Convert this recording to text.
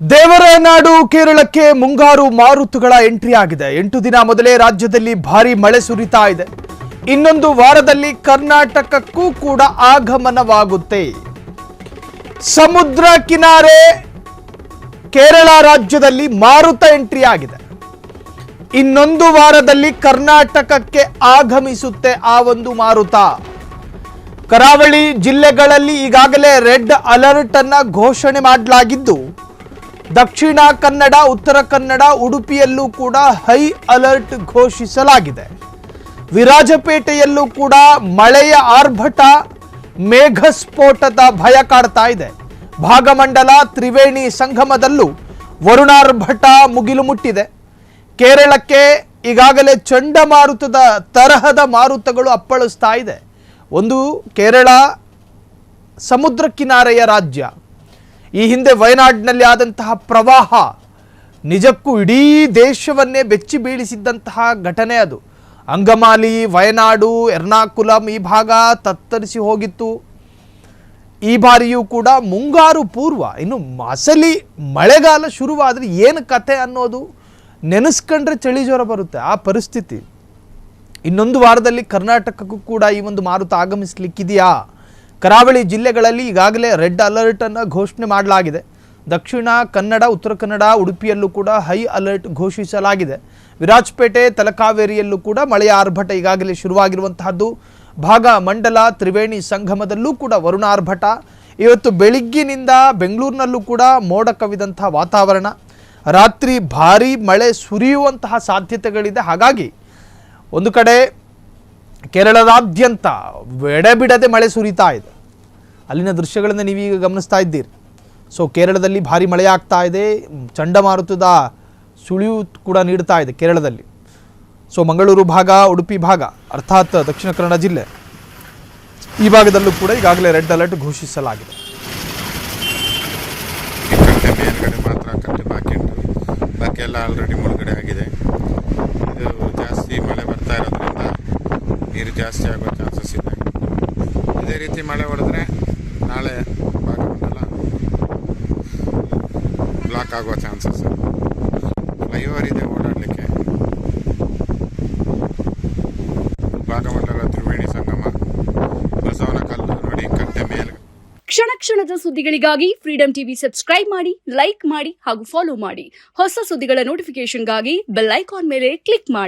ದೇವರನಾಡು ಕೇರಳಕ್ಕೆ ಮುಂಗಾರು ಮಾರುತಗಳ ಎಂಟ್ರಿ ಆಗಿದೆ. 8 ದಿನ ಮೊದಲೇ ರಾಜ್ಯದಲ್ಲಿ ಭಾರಿ ಮಳೆ ಸುರಿತಾ ಇದೆ. ಇನ್ನೊಂದು ವಾರದಲ್ಲಿ ಕರ್ನಾಟಕಕ್ಕೂ ಕೂಡ ಆಗಮನವಾಗುತ್ತೆ. ಸಮುದ್ರ ಕಿನಾರೆ ಕೇರಳ ರಾಜ್ಯದಲ್ಲಿ ಮಾರುತ ಎಂಟ್ರಿ ಆಗಿದೆ. ಇನ್ನೊಂದು ವಾರದಲ್ಲಿ ಕರ್ನಾಟಕಕ್ಕೆ ಆಗಮಿಸುತ್ತೆ ಆ ಒಂದು ಮಾರುತ. ಕರಾವಳಿ ಜಿಲ್ಲೆಗಳಲ್ಲಿ ಈಗಾಗಲೇ ರೆಡ್ ಅಲರ್ಟ್ ಅನ್ನ ಘೋಷಣೆ ಮಾಡಲಾಗಿದ್ದು, ದಕ್ಷಿಣ ಕನ್ನಡ, ಉತ್ತರ ಕನ್ನಡ, ಉಡುಪಿಯಲ್ಲೂ ಕೂಡ ಹೈ ಅಲರ್ಟ್ ಘೋಷಿಸಲಾಗಿದೆ. ವಿರಾಜಪೇಟೆಯಲ್ಲೂ ಕೂಡ ಮಳೆಯ ಆರ್ಭಟ, ಮೇಘಸ್ಫೋಟದ ಭಯ ಕಾಡ್ತಾ ಇದೆ. ಭಾಗಮಂಡಲ ತ್ರಿವೇಣಿ ಸಂಗಮದಲ್ಲೂ ವರುಣಾರ್ಭಟ ಮುಗಿಲು ಮುಟ್ಟಿದೆ. ಕೇರಳಕ್ಕೆ ಈಗಾಗಲೇ ಚಂಡಮಾರುತದ ತರಹದ ಮಾರುತಗಳು ಅಪ್ಪಳಿಸ್ತಾ ಇದೆ. ಒಂದು ಕೇರಳ ಸಮುದ್ರ ಕಿನಾರೆಯ ರಾಜ್ಯ. ಈ ಹಿಂದೆ ವಯನಾಡಿನಲ್ಲಿ ಆದಂತಹ ಪ್ರವಾಹ ನಿಜಕ್ಕೂ ಇಡೀ ದೇಶವನ್ನೇ ಬೆಚ್ಚಿ ಬೀಳಿಸಿದ್ದಂತಹ ಘಟನೆ ಅದು. ಅಂಗಮಾಲಿ, ವಯನಾಡು, ಎರ್ನಾಕುಲಂ ಈ ಭಾಗ ತತ್ತರಿಸಿ ಹೋಗಿತ್ತು. ಈ ಬಾರಿಯೂ ಕೂಡ ಮುಂಗಾರು ಪೂರ್ವ, ಇನ್ನು ಅಸಲಿ ಮಳೆಗಾಲ ಶುರುವಾದರೆ ಏನು ಕತೆ ಅನ್ನೋದು ನೆನೆಸ್ಕೊಂಡ್ರೆ ಚಳಿ ಜ್ವರ ಬರುತ್ತೆ. ಆ ಪರಿಸ್ಥಿತಿ. ಇನ್ನೊಂದು ವಾರದಲ್ಲಿ ಕರ್ನಾಟಕಕ್ಕೂ ಕೂಡ ಈ ಒಂದು ಮಾರುತ ಆಗಮಿಸಲಿಕ್ಕಿದೆಯಾ? ಕರಾವಳಿ ಜಿಲ್ಲೆಗಳಲ್ಲಿ ಈಗಾಗಲೇ ರೆಡ್ ಅಲರ್ಟ್ ಅನ್ನು ಘೋಷಣೆ ಮಾಡಲಾಗಿದೆ. ದಕ್ಷಿಣ ಕನ್ನಡ, ಉತ್ತರ ಕನ್ನಡ, ಉಡುಪಿಯಲ್ಲೂ ಕೂಡ ಹೈ ಅಲರ್ಟ್ ಘೋಷಿಸಲಾಗಿದೆ. ವಿರಾಜಪೇಟೆ, ತಲಕಾವೇರಿಯಲ್ಲೂ ಕೂಡ ಮಳೆಯ ಆರ್ಭಟ ಈಗಾಗಲೇ ಶುರುವಾಗಿರುವಂತಹದ್ದು. ಭಾಗಮಂಡಲ ತ್ರಿವೇಣಿ ಸಂಗಮದಲ್ಲೂ ಕೂಡ ವರುಣಾರ್ಭಟ. ಇವತ್ತು ಬೆಳಿಗ್ಗಿನಿಂದ ಬೆಂಗಳೂರಿನಲ್ಲೂ ಕೂಡ ಮೋಡ ಕವಿದಂತಹ ವಾತಾವರಣ. ರಾತ್ರಿ ಭಾರೀ ಮಳೆ ಸುರಿಯುವಂತಹ ಸಾಧ್ಯತೆಗಳಿದೆ. ಹಾಗಾಗಿ ಒಂದು ಕಡೆ ಕೇರಳದಾದ್ಯಂತ ಎಡೆಬಿಡದೆ ಮಳೆ ಸುರಿತಾ ಇದೆ. ಅಲ್ಲಿನ ದೃಶ್ಯಗಳನ್ನು ನೀವೀಗ ಗಮನಿಸ್ತಾ ಇದ್ದೀರಿ. ಸೊ ಕೇರಳದಲ್ಲಿ ಭಾರಿ ಮಳೆ ಆಗ್ತಾ ಇದೆ. ಚಂಡಮಾರುತದ ಸುಳಿವು ಕೂಡ ನೀಡ್ತಾ ಇದೆ ಕೇರಳದಲ್ಲಿ. ಸೊ ಮಂಗಳೂರು ಭಾಗ, ಉಡುಪಿ ಭಾಗ, ಅರ್ಥಾತ್ ದಕ್ಷಿಣ ಕನ್ನಡ ಜಿಲ್ಲೆ, ಈ ಭಾಗದಲ್ಲೂ ಕೂಡ ಈಗಾಗಲೇ ರೆಡ್ ಅಲರ್ಟ್ ಘೋಷಿಸಲಾಗಿದೆ. ಮೇಲ್ಗಡೆ ಮಾತ್ರ ಕಟ್ಟೆ ಬಾಕಿ ಉಂಟು. ಬಾಕಿ ಎಲ್ಲ ಆಲ್ರೆಡಿ ಮುಳುಗಡೆ ಆಗಿದೆ. ಇದು ಜಾಸ್ತಿ ಮಳೆ ಬರ್ತಾ ಇರೋದ್ರಿಂದ ನೀರು ಜಾಸ್ತಿ ಆಗೋ ಚಾನ್ಸಸ್ ಇದೆ. ಇದೇ ರೀತಿ ಮಳೆ ಹೊಡೆದ್ರೆ ನಾಳೆ ಭಾಗಮಂಡಲ ಬ್ಲಾಕ್ ಆಗುವ ಚಾನ್ಸಸ್. ಫ್ಲೈಓವರ್ ಇದೆ ಓಡಾಡಲಿಕ್ಕೆ. ಭಾಗಮಂಡಲ ತ್ರಿವೇಣಿ ಸಂಗಮ, ಬಸವನಕಲ್ಲು ನೋಡಿ ಕಟ್ಟೆ ಮೇಲೆ. ಕ್ಷಣ ಕ್ಷಣದ ಸುದ್ದಿಗಳಿಗಾಗಿ ಫ್ರೀಡಂ ಟಿವಿ ಸಬ್ಸ್ಕ್ರೈಬ್ ಮಾಡಿ, ಲೈಕ್ ಮಾಡಿ ಹಾಗೂ ಫಾಲೋ ಮಾಡಿ. ಹೊಸ ಸುದ್ದಿಗಳ ನೋಟಿಫಿಕೇಶನ್ಗಾಗಿ ಬೆಲ್ ಐಕಾನ್ ಮೇಲೆ ಕ್ಲಿಕ್ ಮಾಡಿ.